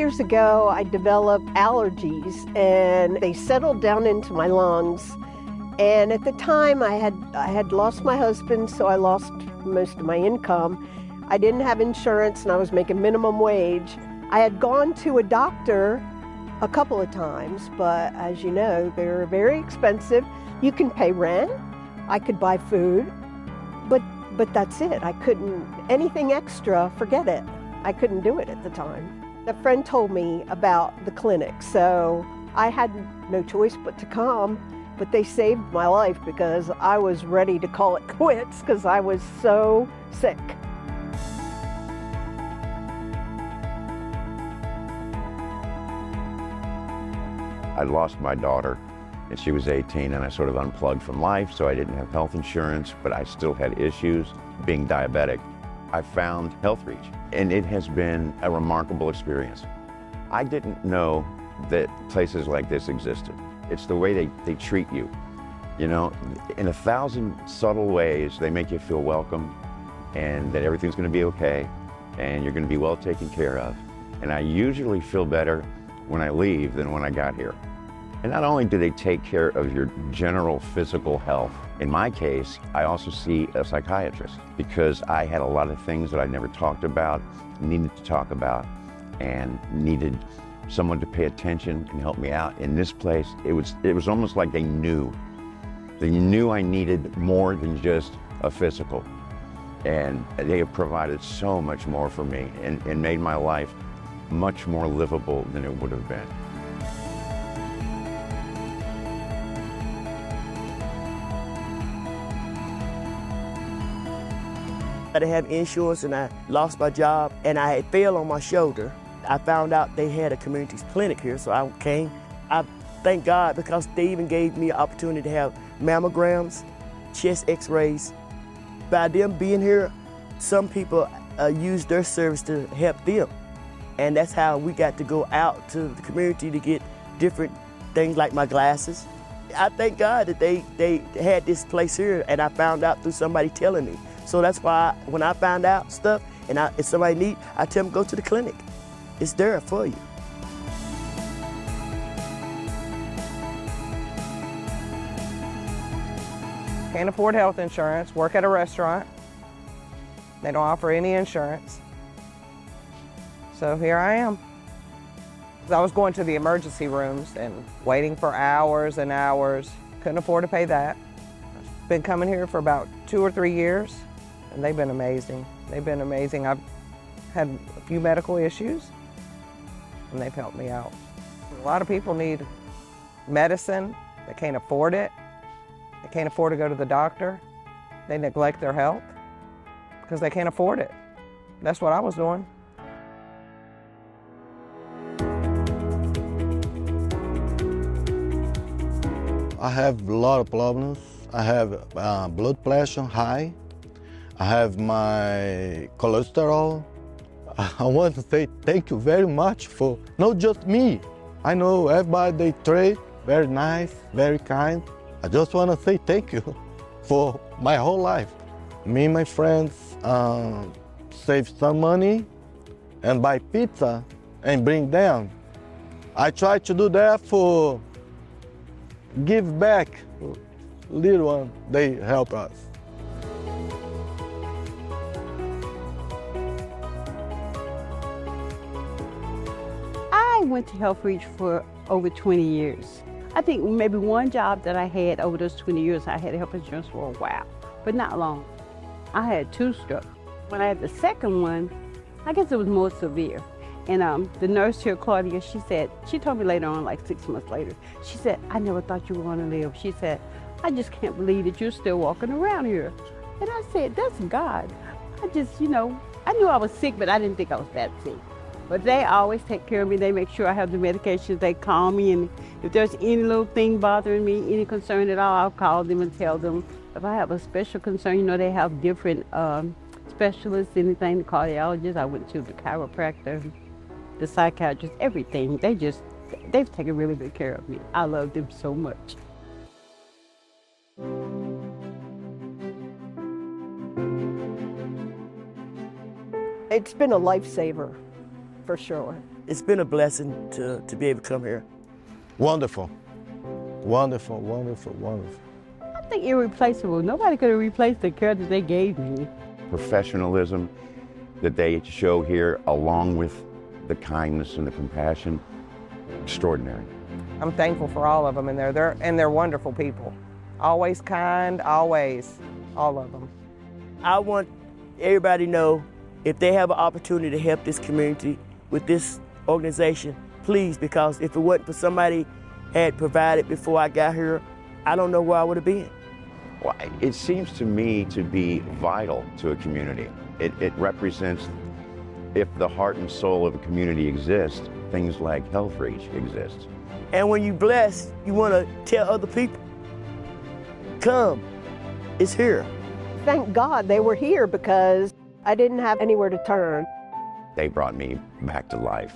years ago, I developed allergies and they settled down into my lungs. And at the time, I had lost my husband, so I lost most of my income. I didn't have insurance and I was making minimum wage. I had gone to a doctor a couple of times, but as you know, they're very expensive. You can pay rent, I could buy food, but that's it. I couldn't, anything extra, forget it. I couldn't do it at the time. A friend told me about the clinic, so I had no choice but to come, but they saved my life because I was ready to call it quits because I was so sick. I lost my daughter and she was 18 and I sort of unplugged from life, so I didn't have health insurance, but I still had issues being diabetic. I found HealthReach and it has been a remarkable experience. I didn't know that places like this existed. It's the way they treat you. You know, in 1,000 subtle ways, they make you feel welcome and that everything's gonna be okay and you're gonna be well taken care of. And I usually feel better when I leave than when I got here. And not only do they take care of your general physical health, in my case, I also see a psychiatrist because I had a lot of things that I never talked about, needed to talk about, and needed someone to pay attention and help me out. In this place, it was almost like they knew. They knew I needed more than just a physical. And they have provided so much more for me and made my life much more livable than it would have been. I didn't have insurance and I lost my job and I had fell on my shoulder. I found out they had a community clinic here, so I came. I thank God because they even gave me an opportunity to have mammograms, chest x-rays. By them being here, some people use their service to help them. And that's how we got to go out to the community to get different things like my glasses. I thank God that they had this place here and I found out through somebody telling me. So that's why when I find out stuff and if somebody needs, I tell them go to the clinic. It's there for you. Can't afford health insurance, work at a restaurant. They don't offer any insurance. So here I am. I was going to the emergency rooms and waiting for hours and hours. Couldn't afford to pay that. Been coming here for about 2 or 3 years, and they've been amazing. They've been amazing. I've had a few medical issues, and they've helped me out. A lot of people need medicine. They can't afford it. They can't afford to go to the doctor. They neglect their health because they can't afford it. That's what I was doing. I have a lot of problems. I have blood pressure high. I have my cholesterol. I want to say thank you very much for not just me. I know everybody they treat very nice, very kind. I just want to say thank you for my whole life. Me and my friends save some money and buy pizza and bring them. I try to do that for give back little one, they help us. I went to HealthReach for over 20 years. I think maybe one job that I had over those 20 years, I had health insurance for a while, but not long. I had 2 strokes. When I had the second one, I guess it was more severe. And the nurse here, Claudia, she told me later on, like 6 months later, she said, I never thought you were going to live. She said, I just can't believe that you're still walking around here. And I said, that's God. I just, I knew I was sick, but I didn't think I was that sick. But they always take care of me. They make sure I have the medications. They call me, and if there's any little thing bothering me, any concern at all, I'll call them and tell them. If I have a special concern, they have different specialists, anything, the cardiologist. I went to the chiropractor, the psychiatrist, everything. They've taken really good care of me. I love them so much. It's been a lifesaver, for sure. It's been a blessing to be able to come here. Wonderful. Wonderful, wonderful, wonderful. I think irreplaceable. Nobody could have replaced the care that they gave me. Professionalism that they show here, along with the kindness and the compassion, extraordinary. I'm thankful for all of them, and they're wonderful people. Always kind, always, all of them. I want everybody to know if they have an opportunity to help this community with this organization, please, because if it wasn't for somebody had provided before I got here, I don't know where I would have been. Well, it seems to me to be vital to a community. It represents, if the heart and soul of a community exists, things like HealthReach exist. And when you're blessed, you want to tell other people, come, it's here. Thank God they were here because I didn't have anywhere to turn. They brought me back to life.